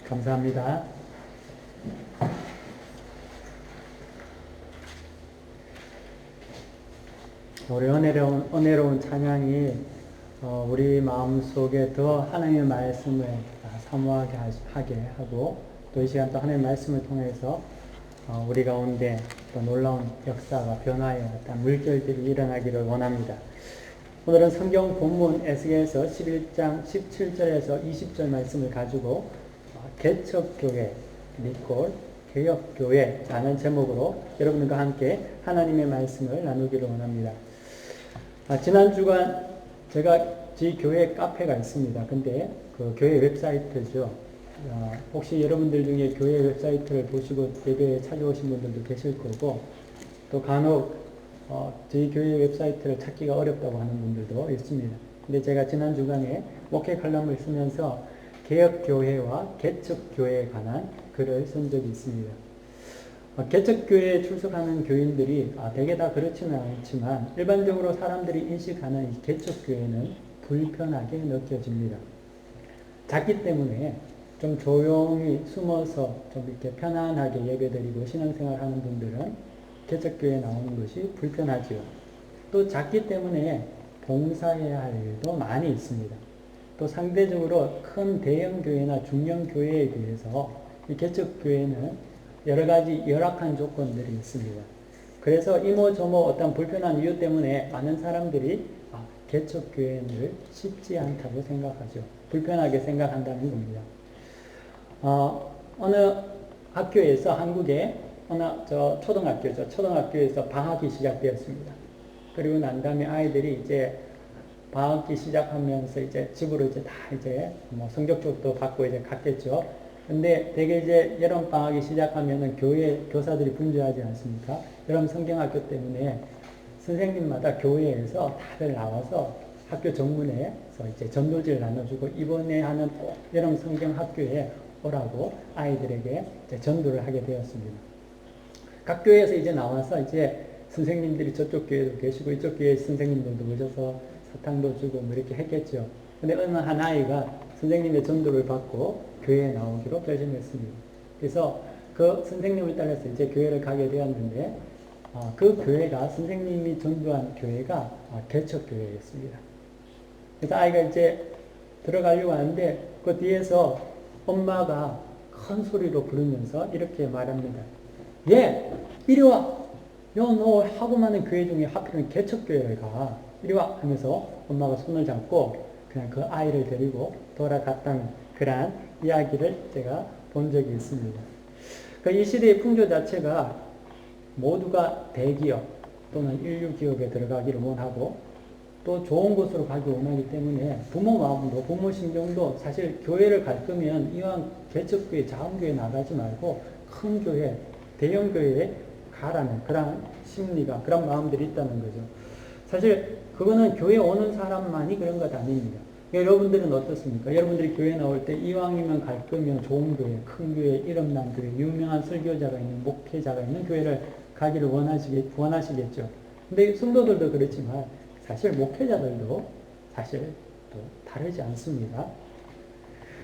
감사합니다. 우리 은혜로운 찬양이 우리 마음속에 더 하나님의 말씀을 사모하게 하게 하고, 또 이 시간 또 하나님의 말씀을 통해서 우리 가운데 또 놀라운 역사가, 변화의 어떤 물결들이 일어나기를 원합니다. 오늘은 성경 본문 에스겔서 11장 17절에서 20절 말씀을 가지고 개척교회, 리콜, 개혁교회라는 제목으로 여러분과 함께 하나님의 말씀을 나누기를 원합니다. 지난 주간 제가 저희 교회 카페가 있습니다. 근데 그 교회 웹사이트죠. 혹시 여러분들 중에 교회 웹사이트를 보시고 예배에 찾아오신 분들도 계실 거고, 또 간혹 저희 교회 웹사이트를 찾기가 어렵다고 하는 분들도 있습니다. 근데 제가 지난 주간에 목회 칼럼을 쓰면서 개혁교회와 개척교회에 관한 글을 쓴 적이 있습니다. 개척교회에 출석하는 교인들이 대개 다 그렇지는 않지만 일반적으로 사람들이 인식하는 이 개척교회는 불편하게 느껴집니다. 작기 때문에 좀 조용히 숨어서 좀 이렇게 편안하게 예배드리고 신앙생활 하는 분들은 개척교회에 나오는 것이 불편하지요. 또 작기 때문에 봉사해야 할 일도 많이 있습니다. 또 상대적으로 큰 대형교회나 중형교회에 비해서 이 개척교회는 여러 가지 열악한 조건들이 있습니다. 그래서 이모저모 어떤 불편한 이유 때문에 많은 사람들이 개척교회는 쉽지 않다고 생각하죠. 불편하게 생각한다는 겁니다. 어느 학교에서, 한국의 어느 초등학교죠. 초등학교에서 방학이 시작되었습니다. 그리고 난 다음에 아이들이 이제 방학기 시작하면서 이제 집으로 이제 다 이제 성적표도 받고 이제 갔겠죠. 근데 되게 이제 여름 방학이 시작하면은 교회 교사들이 분주하지 않습니까? 여름 성경학교 때문에 선생님마다 교회에서 다들 나와서 학교 정문에서 이제 전도지를 나눠주고, 이번에 하는 여름 성경학교에 오라고 아이들에게 이제 전도를 하게 되었습니다. 각 교회에서 이제 나와서 이제 선생님들이 저쪽 교회도 계시고 이쪽 교회 선생님들도 오셔서 사탕도 주고 뭐 이렇게 했겠죠. 근데 어느 한 아이가 선생님의 전도를 받고 교회에 나오기로 결심했습니다. 그래서 그 선생님을 따라서 이제 교회를 가게 되었는데, 그 교회가, 선생님이 전도한 교회가 개척교회였습니다. 그래서 아이가 이제 들어가려고 하는데 그 뒤에서 엄마가 큰 소리로 부르면서 이렇게 말합니다. 얘, 이리 와. 야, 너 하고 많은 교회 중에 하필은 개척교회를 가. 이리 와. 하면서 엄마가 손을 잡고 그냥 그 아이를 데리고 돌아갔다는 그러한 이야기를 제가 본 적이 있습니다. 이 시대의 풍조 자체가 모두가 대기업 또는 인류기업에 들어가기를 원하고, 또 좋은 곳으로 가기 원하기 때문에 부모 마음도, 부모 신경도 사실 교회를 갈 거면 이왕 개척교회, 자원교회 나가지 말고 큰 교회, 대형 교회에 가라는 그런 심리가, 그런 마음들이 있다는 거죠. 사실 그거는 교회 오는 사람만이 그런 것 아닙니다. 여러분들은 어떻습니까? 여러분들이 교회 나올 때 이왕이면 갈 거면 좋은 교회, 큰 교회, 이름난 교회, 유명한 설교자가 있는, 목회자가 있는 교회를 가기를 원하시겠죠. 근데 성도들도 그렇지만 사실 목회자들도 사실 또 다르지 않습니다.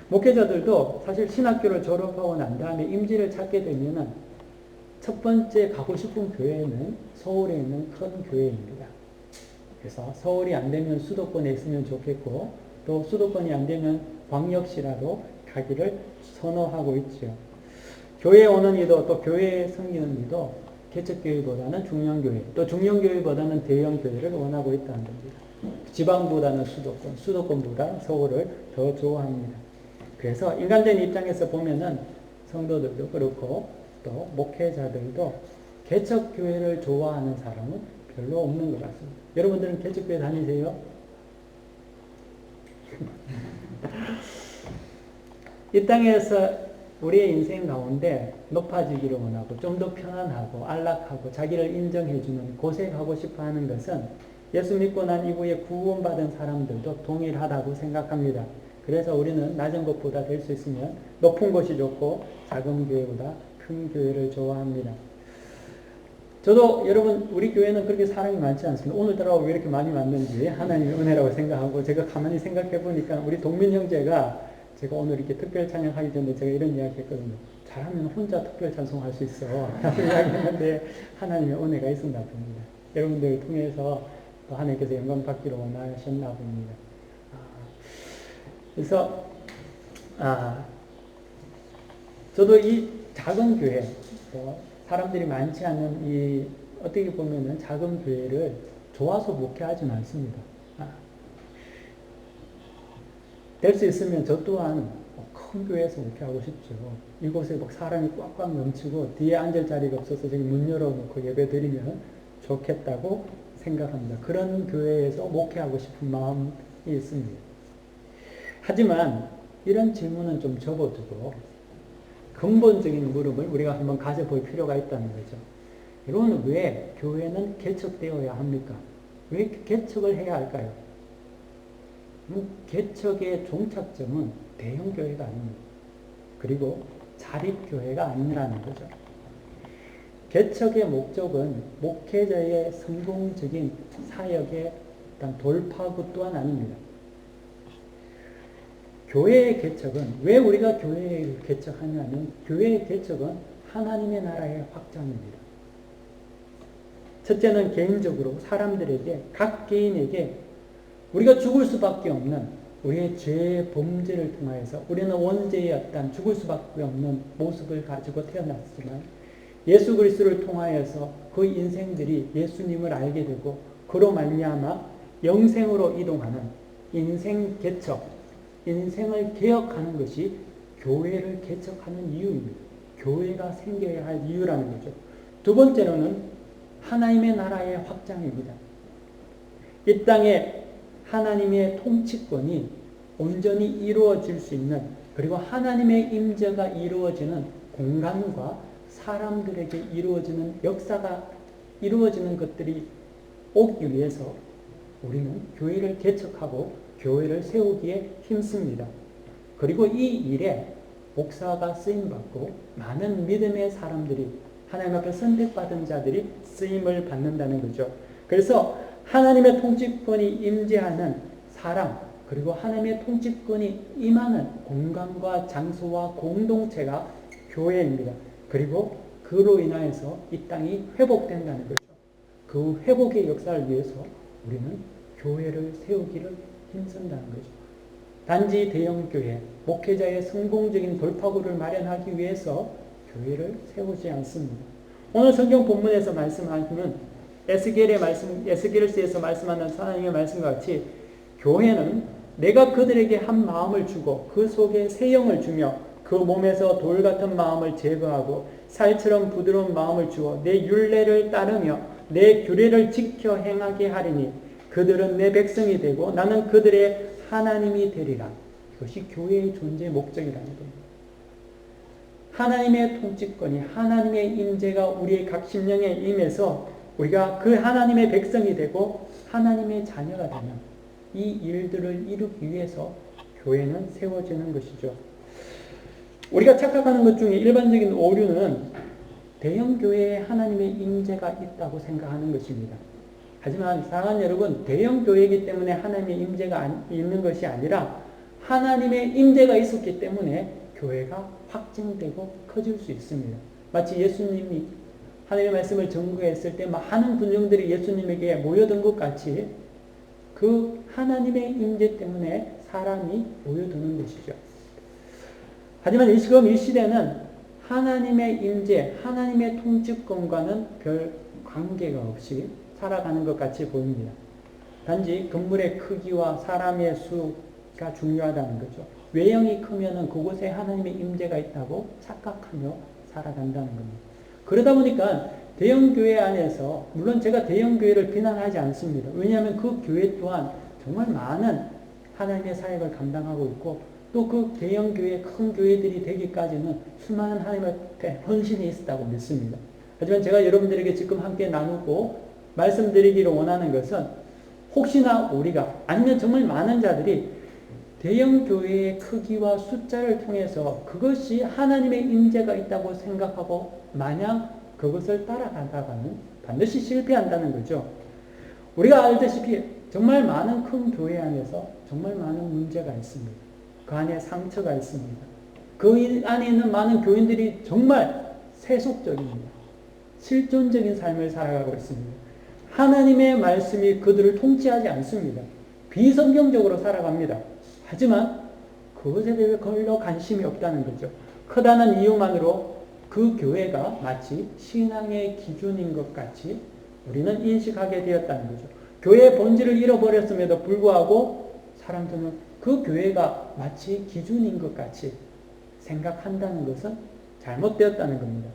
목회자들도 사실 신학교를 졸업하고 난 다음에 임지를 찾게 되면은 첫 번째 가고 싶은 교회는 서울에 있는 큰 교회입니다. 그래서 서울이 안 되면 수도권에 있으면 좋겠고, 또 수도권이 안 되면 광역시라도 가기를 선호하고 있죠. 교회에 오는 이도, 또 교회에 섬기는 이도 개척교회보다는 중형교회, 또 중형교회보다는 대형교회를 원하고 있다는 겁니다. 지방보다는 수도권, 수도권보다 서울을 더 좋아합니다. 그래서 인간적인 입장에서 보면은 성도들도 그렇고 또 목회자들도 개척교회를 좋아하는 사람은 별로 없는 것 같습니다. 여러분들은 개척교회 다니세요? 이 땅에서 우리의 인생 가운데 높아지기를 원하고 좀 더 편안하고 안락하고 자기를 인정해주는 곳에 가고 싶어 하는 것은 예수 믿고 난 이후에 구원받은 사람들도 동일하다고 생각합니다. 그래서 우리는 낮은 것보다 될 수 있으면 높은 곳이 좋고 작은 교회보다 큰 교회를 좋아합니다. 저도 여러분, 우리 교회는 그렇게 사람이 많지 않습니다. 오늘따라 왜 이렇게 많이 왔는지 하나님의 은혜라고 생각하고, 제가 가만히 생각해 보니까 우리 동민 형제가 제가 오늘 이렇게 특별 찬양하기 전에 제가 이런 이야기 했거든요. 잘하면 혼자 특별 찬송할 수 있어. 라고 이야기했는데 하나님의 은혜가 있었나 봅니다. 여러분들을 통해서 또 하나님께서 영광 받기를 원하셨나 봅니다. 그래서 저도 이 작은 교회, 사람들이 많지 않은 이 어떻게 보면은 작은 교회를 좋아서 목회하지는 않습니다. 될 수 있으면 저 또한 큰 교회에서 목회하고 싶죠. 이곳에 막 사람이 꽉꽉 넘치고 뒤에 앉을 자리가 없어서 저기 문 열어놓고 예배 드리면 좋겠다고 생각합니다. 그런 교회에서 목회하고 싶은 마음이 있습니다. 하지만 이런 질문은 좀 접어두고 근본적인 물음을 우리가 한번 가져볼 필요가 있다는 거죠. 여러분, 왜 교회는 개척되어야 합니까? 왜 개척을 해야 할까요? 개척의 종착점은 대형교회가 아닙니다. 그리고 자립교회가 아니라는 거죠. 개척의 목적은 목회자의 성공적인 사역의 어떤 돌파구 또한 아닙니다. 교회의 개척은, 왜 우리가 교회를 개척하냐면 교회의 개척은 하나님의 나라의 확장입니다. 첫째는 개인적으로 사람들에게, 각 개인에게 우리가 죽을 수밖에 없는 우리의 죄의 범죄를 통하여서 우리는 원죄였던 죽을 수밖에 없는 모습을 가지고 태어났지만 예수 그리스도를 통하여서 그 인생들이 예수님을 알게 되고 그로 말미암아 영생으로 이동하는 인생 개척, 인생을 개혁하는 것이 교회를 개척하는 이유입니다. 교회가 생겨야 할 이유라는 거죠. 두 번째로는 하나님의 나라의 확장입니다. 이 땅에 하나님의 통치권이 온전히 이루어질 수 있는, 그리고 하나님의 임재가 이루어지는 공간과 사람들에게 이루어지는 역사가 이루어지는 것들이 오기 위해서 우리는 교회를 개척하고 교회를 세우기에 힘씁니다. 그리고 이 일에 목사가 쓰임받고 많은 믿음의 사람들이, 하나님 앞에 선택받은 자들이 쓰임을 받는다는 거죠. 그래서 하나님의 통치권이 임재하는 사람, 그리고 하나님의 통치권이 임하는 공간과 장소와 공동체가 교회입니다. 그리고 그로 인하여서 이 땅이 회복된다는 거죠. 그 회복의 역사를 위해서 우리는 교회를 세우기를 힘쓴다는 거죠. 단지 대형교회, 목회자의 성공적인 돌파구를 마련하기 위해서 교회를 세우지 않습니다. 오늘 성경 본문에서 말씀하시는 에스겔서에서 말씀하는 하나님의 말씀과 같이 교회는 내가 그들에게 한 마음을 주고 그 속에 새 영을 주며 그 몸에서 돌 같은 마음을 제거하고 살처럼 부드러운 마음을 주어 내 율례를 따르며 내 규례를 지켜 행하게 하리니 그들은 내 백성이 되고 나는 그들의 하나님이 되리라. 이것이 교회의 존재 목적이라는 겁니다. 하나님의 통치권이, 하나님의 임재가 우리의 각 심령에 임해서 우리가 그 하나님의 백성이 되고 하나님의 자녀가 되는 이 일들을 이루기 위해서 교회는 세워지는 것이죠. 우리가 착각하는 것 중에 일반적인 오류는 대형교회에 하나님의 임재가 있다고 생각하는 것입니다. 하지만 사랑하는 여러분, 대형교회이기 때문에 하나님의 임재가 있는 것이 아니라 하나님의 임재가 있었기 때문에 교회가 확증되고 커질 수 있습니다. 마치 예수님이 하나님의 말씀을 전거했을 때 많은 군중들이 예수님에게 모여든 것 같이 그 하나님의 임재 때문에 사람이 모여드는 것이죠. 하지만 지금 이 시대는 하나님의 임재, 하나님의 통치권과는 별 관계가 없이 살아가는 것 같이 보입니다. 단지 건물의 크기와 사람의 수가 중요하다는 거죠. 외형이 크면은 그곳에 하나님의 임재가 있다고 착각하며 살아간다는 겁니다. 그러다 보니까 대형교회 안에서, 물론 제가 대형교회를 비난하지 않습니다. 왜냐하면 그 교회 또한 정말 많은 하나님의 사역을 감당하고 있고 또 그 대형교회, 큰 교회들이 되기까지는 수많은 하나님의 헌신이 있었다고 믿습니다. 하지만 제가 여러분들에게 지금 함께 나누고 말씀드리기를 원하는 것은 혹시나 우리가, 아니면 정말 많은 자들이 대형교회의 크기와 숫자를 통해서 그것이 하나님의 임재가 있다고 생각하고 마냥 그것을 따라가다가는 반드시 실패한다는 거죠. 우리가 알다시피 정말 많은 큰 교회 안에서 정말 많은 문제가 있습니다. 그 안에 상처가 있습니다. 그 안에 있는 많은 교인들이 정말 세속적입니다. 실존적인 삶을 살아가고 있습니다. 하나님의 말씀이 그들을 통치하지 않습니다. 비성경적으로 살아갑니다. 하지만 그것에 대해 별로 관심이 없다는 거죠. 크다는 이유만으로 그 교회가 마치 신앙의 기준인 것 같이 우리는 인식하게 되었다는 거죠. 교회의 본질을 잃어버렸음에도 불구하고 사람들은 그 교회가 마치 기준인 것 같이 생각한다는 것은 잘못되었다는 겁니다.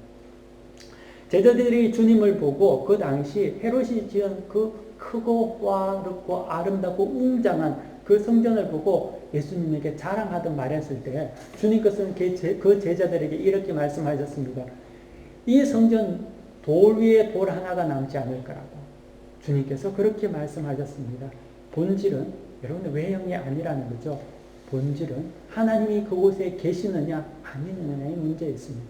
제자들이 주님을 보고 그 당시 헤롯이 지은 그 크고 화렵고 아름답고 웅장한 그 성전을 보고 예수님에게 자랑하듯 말했을 때 주님께서는 그 제자들에게 이렇게 말씀하셨습니다. 이 성전 돌 위에 돌 하나가 남지 않을 거라고 주님께서 그렇게 말씀하셨습니다. 본질은 여러분의 외형이 아니라는 거죠. 본질은 하나님이 그곳에 계시느냐 아니느냐의 문제에 있습니다.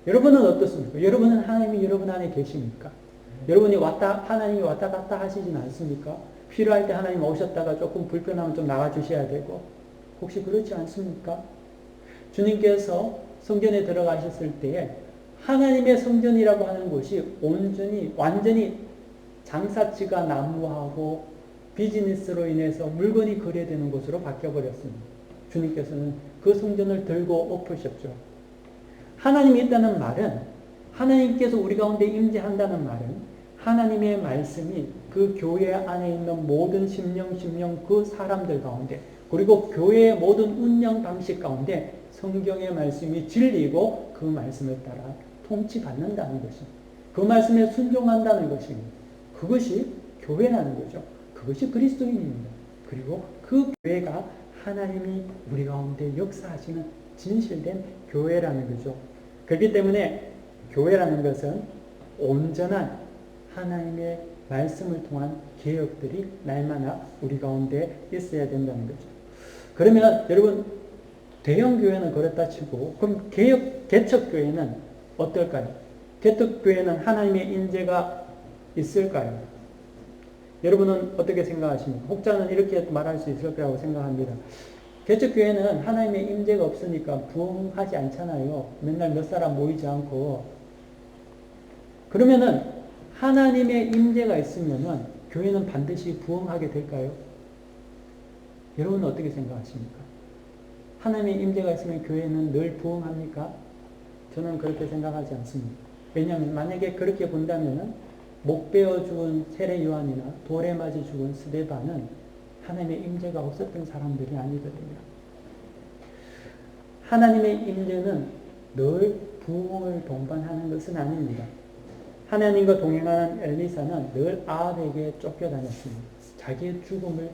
여러분은 어떻습니까? 여러분은 하나님이 여러분 안에 계십니까? 여러분이 하나님이 왔다 갔다 하시진 않습니까? 필요할 때 하나님 오셨다가 조금 불편하면 좀 나가주셔야 되고, 혹시 그렇지 않습니까? 주님께서 성전에 들어가셨을 때에 하나님의 성전이라고 하는 곳이 완전히 장사치가 난무하고 비즈니스로 인해서 물건이 거래되는 곳으로 바뀌어버렸습니다. 주님께서는 그 성전을 들고 엎으셨죠. 하나님이 있다는 말은, 하나님께서 우리 가운데 임재한다는 말은 하나님의 말씀이 그 교회 안에 있는 모든 심령 그 사람들 가운데, 그리고 교회의 모든 운영 방식 가운데 성경의 말씀이 진리이고 그 말씀을 따라 통치받는다는 것입니다. 그 말씀에 순종한다는 것입니다. 그것이 교회라는 거죠. 그것이 그리스도인입니다. 그리고 그 교회가 하나님이 우리 가운데 역사하시는 진실된 교회라는 거죠. 그렇기 때문에 교회라는 것은 온전한 하나님의 말씀을 통한 개혁들이 날마다 우리 가운데 있어야 된다는 거죠. 그러면 여러분, 대형 교회는 그렇다 치고, 그럼 개척 교회는 어떨까요? 개척 교회는 하나님의 인재가 있을까요? 여러분은 어떻게 생각하십니까? 혹자는 이렇게 말할 수 있을 거라고 생각합니다. 개척 교회는 하나님의 임재가 없으니까 부흥하지 않잖아요. 맨날 몇 사람 모이지 않고. 그러면은 하나님의 임재가 있으면은 교회는 반드시 부흥하게 될까요? 여러분은 어떻게 생각하십니까? 하나님의 임재가 있으면 교회는 늘 부흥합니까? 저는 그렇게 생각하지 않습니다. 왜냐하면 만약에 그렇게 본다면은 목 베어 죽은 세례 요한이나 돌에 맞아 죽은 스데반은 하나님의 임재가 없었던 사람들이 아니거든요. 하나님의 임재는 늘 부흥을 동반하는 것은 아닙니다. 하나님과 동행하는 엘리사는 늘 아합에게 쫓겨다녔습니다. 자기의 죽음을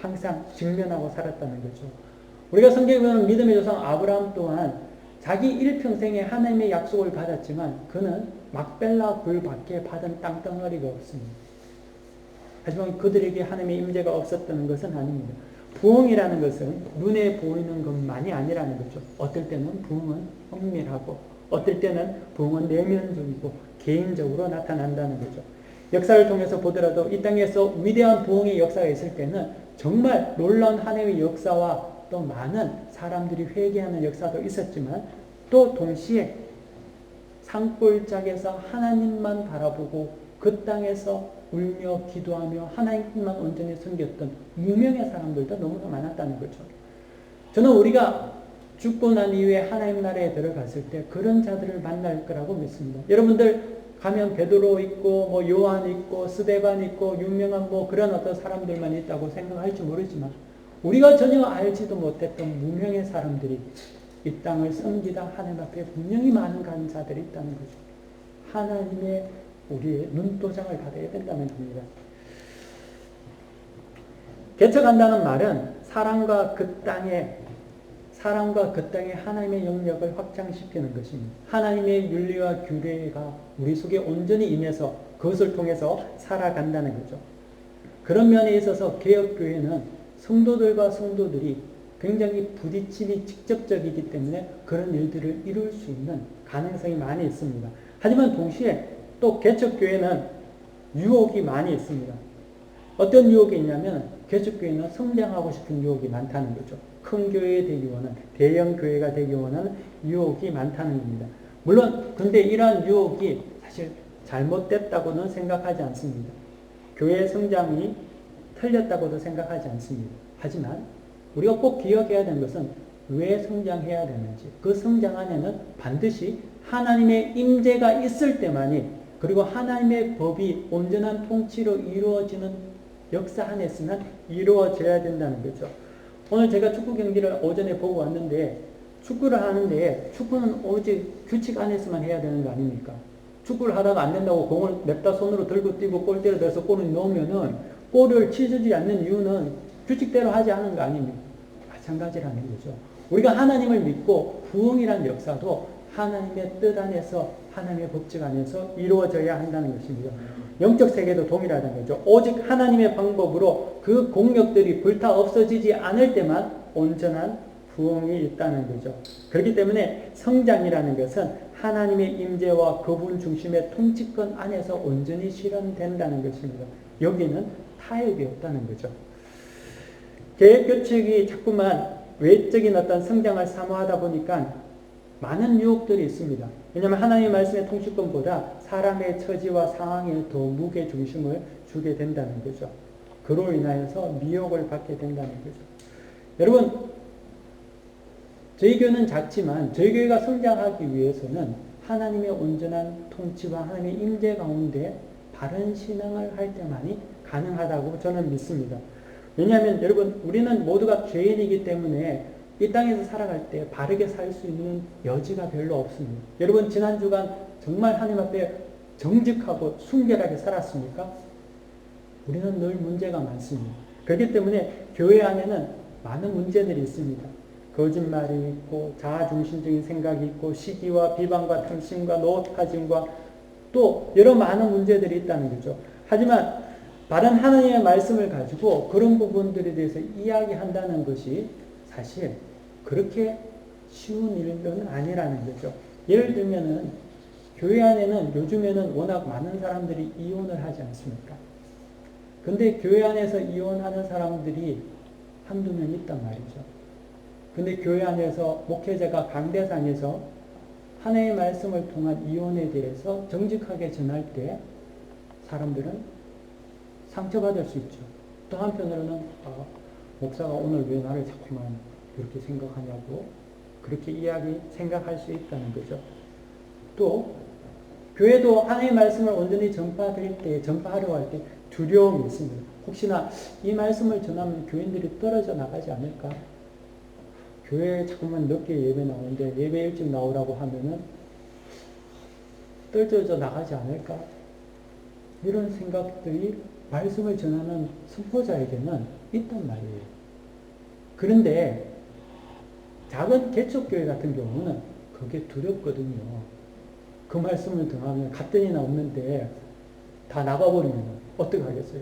항상 직면하고 살았다는 거죠. 우리가 성경에 보면 믿음의 조상 아브라함 또한 자기 일평생에 하나님의 약속을 받았지만 그는 막벨라 굴 밖에 받은 땅덩어리가 없습니다. 하지만 그들에게 하나님의 임재가 없었다는 것은 아닙니다. 부흥이라는 것은 눈에 보이는 것만이 아니라는 거죠. 어떨 때는 부흥은 은밀하고 어떨 때는 부흥은 내면적이고 개인적으로 나타난다는 거죠. 역사를 통해서 보더라도 이 땅에서 위대한 부흥의 역사가 있을 때는 정말 놀라운 하나님의 역사와 또 많은 사람들이 회개하는 역사도 있었지만 또 동시에 산골짜기에서 하나님만 바라보고 그 땅에서 울며 기도하며 하나님만 온전히 섬겼던 무명의 사람들도 너무나 많았다는 거죠. 저는 우리가 죽고 난 이후에 하나님 나라에 들어갔을 때 그런 자들을 만날 거라고 믿습니다. 여러분들 가면 베드로 있고 뭐 요한 있고 스데반 있고 유명한 뭐 그런 어떤 사람들만 있다고 생각할지 모르지만 우리가 전혀 알지도 못했던 무명의 사람들이 이 땅을 섬기다 하나님 앞에 분명히 많은 간사들이 있다는 거죠. 하나님의 우리의 눈도장을 받아야 된다는 겁니다. 개척한다는 말은 사람과 그 땅에 하나님의 영역을 확장시키는 것입니다. 하나님의 윤리와 규례가 우리 속에 온전히 임해서 그것을 통해서 살아간다는 거죠. 그런 면에 있어서 개혁교회는 성도들과 성도들이 굉장히 부딪힘이 직접적이기 때문에 그런 일들을 이룰 수 있는 가능성이 많이 있습니다. 하지만 동시에 또 개척교회는 유혹이 많이 있습니다. 어떤 유혹이 있냐면 개척교회는 성장하고 싶은 유혹이 많다는 거죠. 큰 교회 되기 원하는, 대형 교회가 되기 원하는 유혹이 많다는 겁니다. 물론 근데 이러한 유혹이 사실 잘못됐다고는 생각하지 않습니다. 교회 성장이 틀렸다고도 생각하지 않습니다. 하지만 우리가 꼭 기억해야 되는 것은 왜 성장해야 되는지, 그 성장 안에는 반드시 하나님의 임재가 있을 때만이, 그리고 하나님의 법이 온전한 통치로 이루어지는 역사 안에서는 이루어져야 된다는 거죠. 오늘 제가 축구 경기를 오전에 보고 왔는데, 축구를 하는데 축구는 오직 규칙 안에서만 해야 되는 거 아닙니까? 축구를 하다가 안 된다고 공을 냅다 손으로 들고 뛰고 골대로 넣어서 골을 넣으면은 골을 치주지 않는 이유는 규칙대로 하지 않은 거 아닙니까? 마찬가지라는 거죠. 우리가 하나님을 믿고 부흥이란 역사도 하나님의 뜻 안에서, 하나님의 법칙 안에서 이루어져야 한다는 것입니다. 영적 세계도 동일하다는 거죠. 오직 하나님의 방법으로 그 공력들이 불타 없어지지 않을 때만 온전한 부흥이 있다는 거죠. 그렇기 때문에 성장이라는 것은 하나님의 임재와 그분 중심의 통치권 안에서 온전히 실현된다는 것입니다. 여기는 타협이 없다는 거죠. 계획규칙이 자꾸만 외적인 어떤 성장을 사모하다 보니까 많은 유혹들이 있습니다. 왜냐하면 하나님의 말씀의 통치권보다 사람의 처지와 상황에 더 무게 중심을 주게 된다는 거죠. 그로 인하여서 미혹을 받게 된다는 거죠. 여러분, 저희 교회는 작지만 저희 교회가 성장하기 위해서는 하나님의 온전한 통치와 하나님의 임재 가운데 바른 신앙을 할 때만이 가능하다고 저는 믿습니다. 왜냐하면 여러분, 우리는 모두가 죄인이기 때문에 이 땅에서 살아갈 때 바르게 살 수 있는 여지가 별로 없습니다. 여러분, 지난 주간 정말 하나님 앞에 정직하고 순결하게 살았습니까? 우리는 늘 문제가 많습니다. 그렇기 때문에 교회 안에는 많은 문제들이 있습니다. 거짓말이 있고, 자아중심적인 생각이 있고, 시기와 비방과 탐심과 노타짐과 또 여러 많은 문제들이 있다는 거죠. 하지만 바른 하나님의 말씀을 가지고 그런 부분들에 대해서 이야기한다는 것이 사실 그렇게 쉬운 일은 아니라는 거죠. 예를 들면은 교회 안에는 요즘에는 워낙 많은 사람들이 이혼을 하지 않습니까? 근데 교회 안에서 이혼하는 사람들이 한두 명 있단 말이죠. 근데 교회 안에서 목회자가 강대상에서 하나님의 말씀을 통한 이혼에 대해서 정직하게 전할 때 사람들은 상처받을 수 있죠. 또 한편으로는 목사가 오늘 왜 나를 자꾸만 그렇게 생각하냐고 그렇게 생각할 수 있다는 거죠. 또 교회도 하나님의 말씀을 온전히 전파하려고 할 때 두려움이 있습니다. 혹시나 이 말씀을 전하면 교인들이 떨어져 나가지 않을까? 교회에 자꾸만 늦게 예배 나오는데 예배 일찍 나오라고 하면은 떨어져 나가지 않을까? 이런 생각들이 말씀을 전하는 선포자에게는 있단 말이에요. 그런데 작은 개척교회 같은 경우는 그게 두렵거든요. 그 말씀을 등하면 갔더니나 없는데 다 나가버리면 어떻게 하겠어요?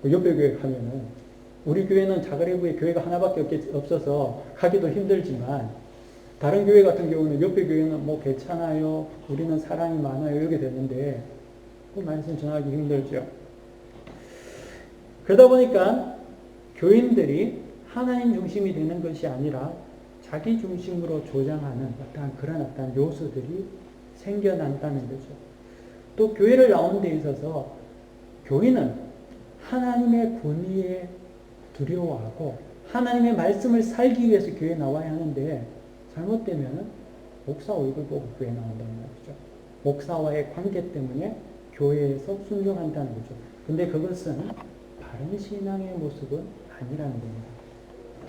옆에 교회 가면은 우리 교회는 자그레브에 교회가 하나밖에 없어서 가기도 힘들지만 다른 교회 같은 경우는 옆에 교회는 뭐 괜찮아요. 우리는 사랑이 많아요. 이렇게 되는데 그 말씀 전하기 힘들죠. 그러다 보니까 교인들이 하나님 중심이 되는 것이 아니라 자기 중심으로 조장하는 그런 요소들이 생겨난다는 거죠. 또 교회를 나오는 데 있어서 교인은 하나님의 권위에 두려워하고 하나님의 말씀을 살기 위해서 교회에 나와야 하는데 잘못되면 목사 얼굴 보고 교회에 나온다는 말이죠. 목사와의 관계 때문에 교회에서 순종한다는 거죠. 근데 그것은 바른 신앙의 모습은 아니라는 겁니다.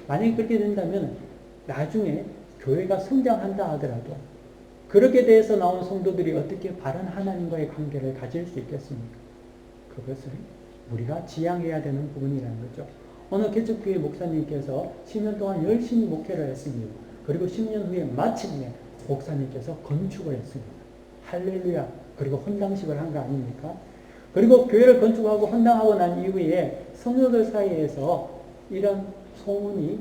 만약에 그렇게 된다면 나중에 교회가 성장한다 하더라도 그렇게 돼서 나온 성도들이 어떻게 바른 하나님과의 관계를 가질 수 있겠습니까? 그것을 우리가 지향해야 되는 부분이라는 거죠. 어느 개척교회 목사님께서 10년 동안 열심히 목회를 했습니다. 그리고 10년 후에 마침내 목사님께서 건축을 했습니다. 할렐루야. 그리고 헌당식을 한 거 아닙니까? 그리고 교회를 건축하고 헌당하고 난 이후에 성도들 사이에서 이런 소문이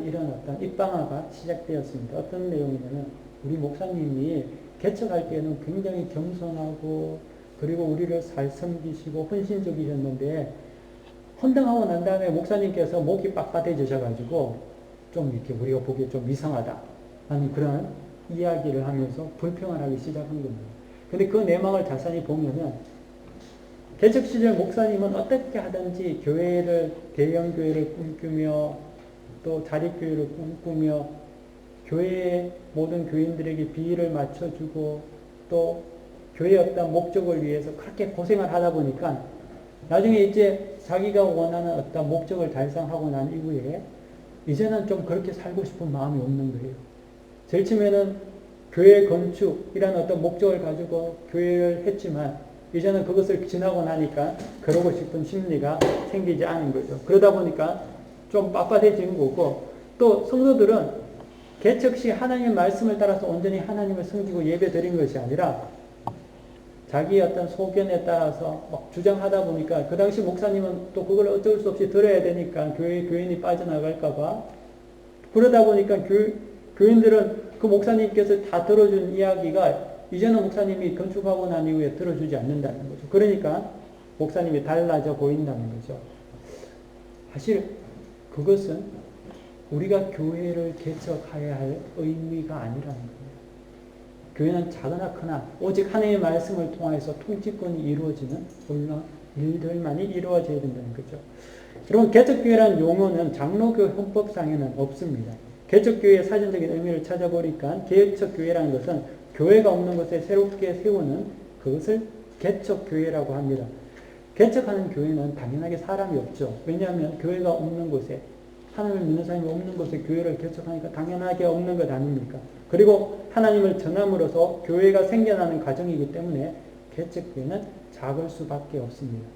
이런 입방아가 시작되었습니다. 어떤 내용이냐면 우리 목사님이 개척할 때는 굉장히 겸손하고 그리고 우리를 잘 섬기시고 헌신적이셨는데 헌등하고 난 다음에 목사님께서 목이 빳빳해지셔가지고 좀 이렇게 우리가 보기에 좀 이상하다 하는 그런 이야기를 하면서 불평을 하기 시작한 겁니다. 근데 그 내막을 자세히 보면은 개척 시절 목사님은 어떻게 하든지 교회를, 대형 교회를 꿈꾸며 또 자립교회를 꿈꾸며 교회의 모든 교인들에게 비위를 맞춰주고 또 교회의 어떤 목적을 위해서 그렇게 고생을 하다 보니까 나중에 이제 자기가 원하는 어떤 목적을 달성하고 난 이후에 이제는 좀 그렇게 살고 싶은 마음이 없는 거예요. 제일 처음에는 교회 건축이라는 어떤 목적을 가지고 교회를 했지만 이제는 그것을 지나고 나니까 그러고 싶은 심리가 생기지 않은 거죠. 그러다 보니까 좀 빳빳해진 거고 또 성도들은 개척 시 하나님의 말씀을 따라서 온전히 하나님을 섬기고 예배 드린 것이 아니라 자기의 어떤 소견에 따라서 막 주장하다 보니까 그 당시 목사님은 또 그걸 어쩔 수 없이 들어야 되니까 교인이 빠져나갈까봐 그러다 보니까 교인들은 그 목사님께서 다 들어준 이야기가 이제는 목사님이 건축하고 난 이후에 들어주지 않는다는 거죠. 그러니까 목사님이 달라져 보인다는 거죠. 사실 그것은 우리가 교회를 개척해야 할 의미가 아니라는 거예요. 교회는 작으나 크나 오직 하나님의 말씀을 통해서 통치권이 이루어지는 물론 일들만이 이루어져야 된다는 거죠. 여러분 개척교회라는 용어는 장로교 헌법상에는 없습니다. 개척교회의 사전적인 의미를 찾아보니까 개척교회라는 것은 교회가 없는 곳에 새롭게 세우는 그것을 개척교회라고 합니다. 개척하는 교회는 당연하게 사람이 없죠. 왜냐하면 교회가 없는 곳에 하나님을 믿는 사람이 없는 곳에 교회를 개척하니까 당연하게 없는 것 아닙니까? 그리고 하나님을 전함으로써 교회가 생겨나는 과정이기 때문에 개척교회는 작을 수밖에 없습니다.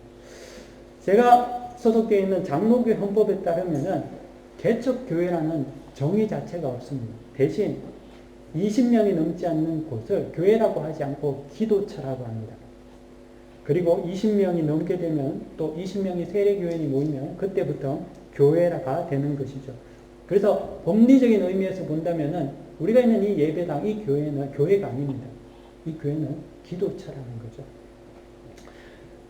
제가 소속되어 있는 장로교 헌법에 따르면은 개척교회라는 정의 자체가 없습니다. 대신 20명이 넘지 않는 곳을 교회라고 하지 않고 기도처라고 합니다. 그리고 20명이 넘게 되면 또 20명이 세례교인이 모이면 그때부터 교회가 되는 것이죠. 그래서 법리적인 의미에서 본다면은 우리가 있는 이 예배당, 이 교회는 교회가 아닙니다. 이 교회는 기도처라는 거죠.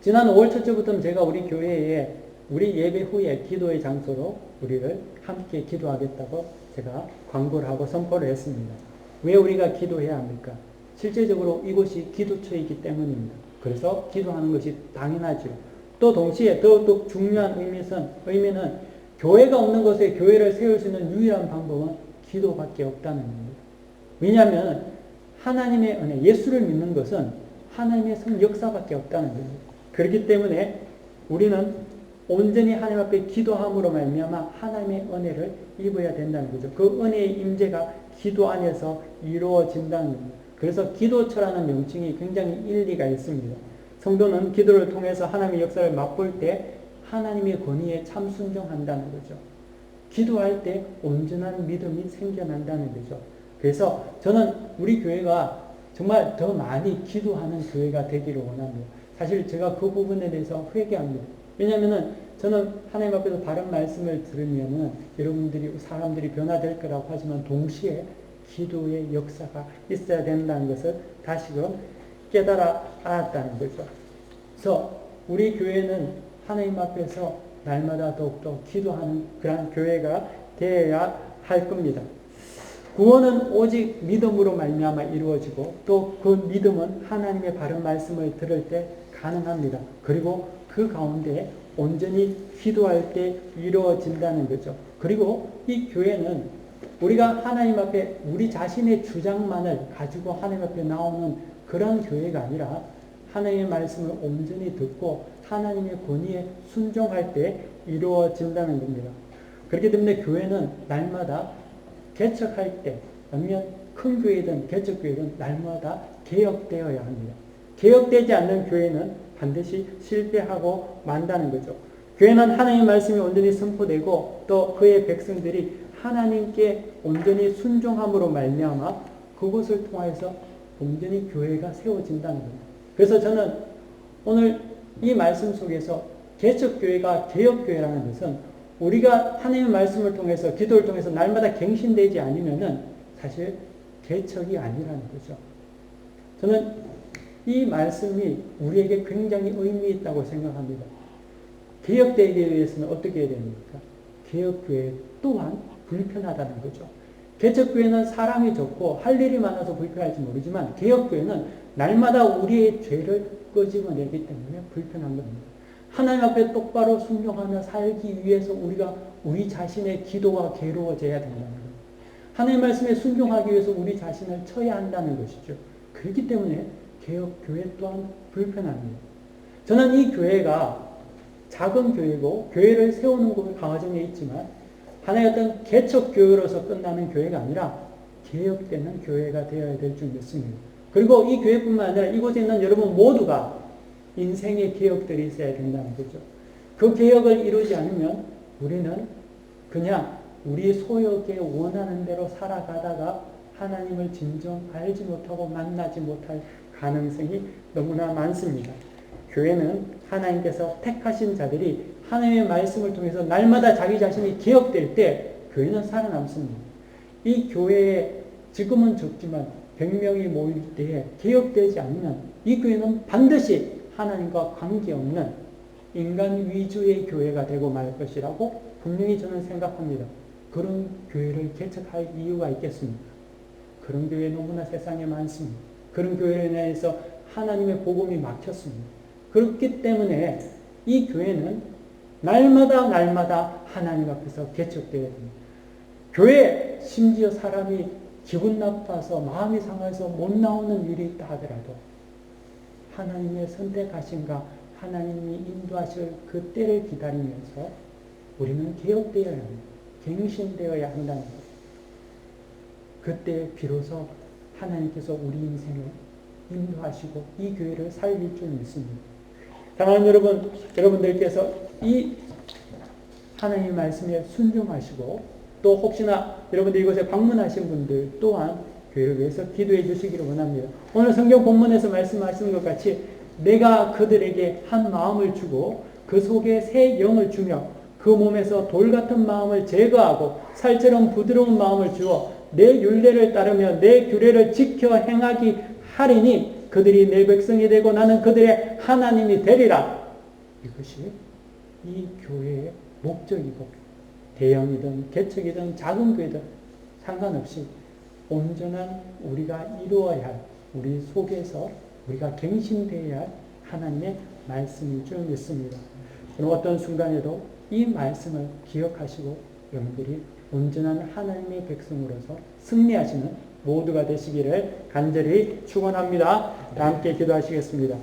지난 5월 첫째부터는 제가 우리 교회에 우리 예배 후에 기도의 장소로 우리를 함께 기도하겠다고 제가 광고를 하고 선포를 했습니다. 왜 우리가 기도해야 합니까? 실제적으로 이곳이 기도처이기 때문입니다. 그래서 기도하는 것이 당연하죠. 또 동시에 더욱 중요한 의미는 교회가 없는 곳에 교회를 세울 수 있는 유일한 방법은 기도밖에 없다는 겁니다. 왜냐하면 하나님의 은혜, 예수를 믿는 것은 하나님의 성 역사밖에 없다는 겁니다. 그렇기 때문에 우리는 온전히 하나님 앞에 기도함으로 말미암아 하나님의 은혜를 입어야 된다는 거죠. 그 은혜의 임재가 기도 안에서 이루어진다는 겁니다. 그래서 기도처라는 명칭이 굉장히 일리가 있습니다. 성도는 기도를 통해서 하나님의 역사를 맛볼 때 하나님의 권위에 참 순종한다는 거죠. 기도할 때 온전한 믿음이 생겨난다는 거죠. 그래서 저는 우리 교회가 정말 더 많이 기도하는 교회가 되기를 원합니다. 사실 제가 그 부분에 대해서 회개합니다. 왜냐하면 저는 하나님 앞에서 바른 말씀을 들으면 여러분들이 사람들이 변화될 거라고 하지만 동시에 기도의 역사가 있어야 된다는 것을 다시금 깨달아 알았다는 거죠. 그래서 우리 교회는 하나님 앞에서 날마다 더욱더 기도하는 그런 교회가 되어야 할 겁니다. 구원은 오직 믿음으로 말미암아 이루어지고 또 그 믿음은 하나님의 바른 말씀을 들을 때 가능합니다. 그리고 그 가운데 온전히 기도할 때 이루어진다는 거죠. 그리고 이 교회는 우리가 하나님 앞에 우리 자신의 주장만을 가지고 하나님 앞에 나오는 그런 교회가 아니라 하나님의 말씀을 온전히 듣고 하나님의 권위에 순종할 때 이루어진다는 겁니다. 그렇기 때문에 교회는 날마다 개척할 때 아니면 큰 교회든 개척교회든 날마다 개혁되어야 합니다. 개혁되지 않는 교회는 반드시 실패하고 만다는 거죠. 교회는 하나님의 말씀이 온전히 선포되고 또 그의 백성들이 하나님께 온전히 순종함으로 말미암아 그것을 통해서 온전히 교회가 세워진다는 겁니다. 그래서 저는 오늘 이 말씀 속에서 개척교회가 개혁교회라는 것은 우리가 하나님의 말씀을 통해서 기도를 통해서 날마다 갱신되지 않으면은 사실 개척이 아니라는 거죠. 저는 이 말씀이 우리에게 굉장히 의미 있다고 생각합니다. 개혁되기 위해서는 어떻게 해야 됩니까? 개혁교회 또한 불편하다는 거죠. 개척교회는 사람이 적고 할 일이 많아서 불편할지 모르지만 개혁교회는 날마다 우리의 죄를 끄집어내기 때문에 불편한 겁니다. 하나님 앞에 똑바로 순종하며 살기 위해서 우리가 우리 자신의 기도가 괴로워져야 된다는 거예요. 하나님 말씀에 순종하기 위해서 우리 자신을 쳐야 한다는 것이죠. 그렇기 때문에 개혁교회 또한 불편합니다. 저는 이 교회가 작은 교회고 교회를 세우는 곳 강화정에 있지만 하나의 어떤 개척교회로서 끝나는 교회가 아니라 개혁되는 교회가 되어야 될 줄 믿습니다. 그리고 이 교회뿐만 아니라 이곳에 있는 여러분 모두가 인생의 개혁들이 있어야 된다는 거죠. 그 개혁을 이루지 않으면 우리는 그냥 우리 소욕에 원하는 대로 살아가다가 하나님을 진정 알지 못하고 만나지 못할 가능성이 너무나 많습니다. 교회는 하나님께서 택하신 자들이 하나님의 말씀을 통해서 날마다 자기 자신이 개혁될 때 교회는 살아남습니다. 이 교회에 지금은 적지만 100명이 모일 때에 개혁되지 않으면 이 교회는 반드시 하나님과 관계없는 인간 위주의 교회가 되고 말 것이라고 분명히 저는 생각합니다. 그런 교회를 개척할 이유가 있겠습니까? 그런 교회 너무나 세상에 많습니다. 그런 교회에 대해서 하나님의 복음이 막혔습니다. 그렇기 때문에 이 교회는 날마다 하나님 앞에서 개척되어야 됩니다. 교회 심지어 사람이 기분 나빠서 마음이 상해서 못 나오는 일이 있다 하더라도 하나님의 선택하신가 하나님이 인도하실 그 때를 기다리면서 우리는 개혁되어야 합니다. 갱신되어야 한다는 것. 그때 비로소 하나님께서 우리 인생을 인도하시고 이 교회를 살릴 줄 믿습니다. 사랑하는 여러분, 여러분들께서 이 하나님의 말씀에 순종하시고 또 혹시나 여러분들 이곳에 방문하신 분들 또한 교회를 위해서 기도해 주시기를 원합니다. 오늘 성경 본문에서 말씀하시는 것 같이 내가 그들에게 한 마음을 주고 그 속에 새 영을 주며 그 몸에서 돌 같은 마음을 제거하고 살처럼 부드러운 마음을 주어 내 율례를 따르며 내 규례를 지켜 행하기 하리니 그들이 내 백성이 되고 나는 그들의 하나님이 되리라. 이것이 이 교회의 목적이고 대형이든 개척이든 작은 교회든 상관없이 온전한 우리가 이루어야 할 우리 속에서 우리가 갱신되어야 할 하나님의 말씀일 줄 믿습니다. 어떤 순간에도 이 말씀을 기억하시고 여러분들이 온전한 하나님의 백성으로서 승리하시는 모두가 되시기를 간절히 축원합니다. 다 함께 기도하시겠습니다.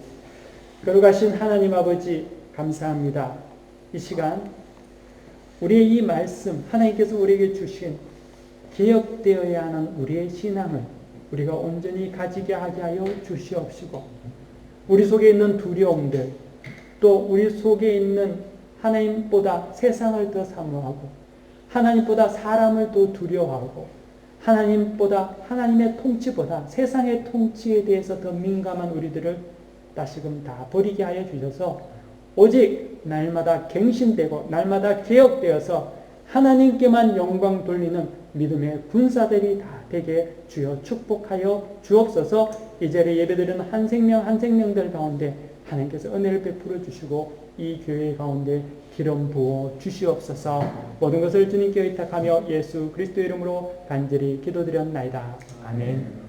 거룩하신 하나님 아버지 감사합니다. 이 시간 우리의 이 말씀 하나님께서 우리에게 주신 개혁되어야 하는 우리의 신앙을 우리가 온전히 가지게 하게 하여 주시옵시고 우리 속에 있는 두려움들 또 우리 속에 있는 하나님보다 세상을 더 사모하고 하나님보다 사람을 더 두려워하고 하나님보다 하나님의 통치보다 세상의 통치에 대해서 더 민감한 우리들을 다시금 다 버리게 하여 주셔서 오직 날마다 갱신되고 날마다 개혁되어서 하나님께만 영광 돌리는 믿음의 군사들이 다 되게 주여 축복하여 주옵소서. 이 자리에 예배드리는 한 생명 한 생명들 가운데 하나님께서 은혜를 베풀어 주시고 이 교회 가운데 기름 부어 주시옵소서. 모든 것을 주님께 의탁하며 예수 그리스도의 이름으로 간절히 기도드렸나이다. 아멘.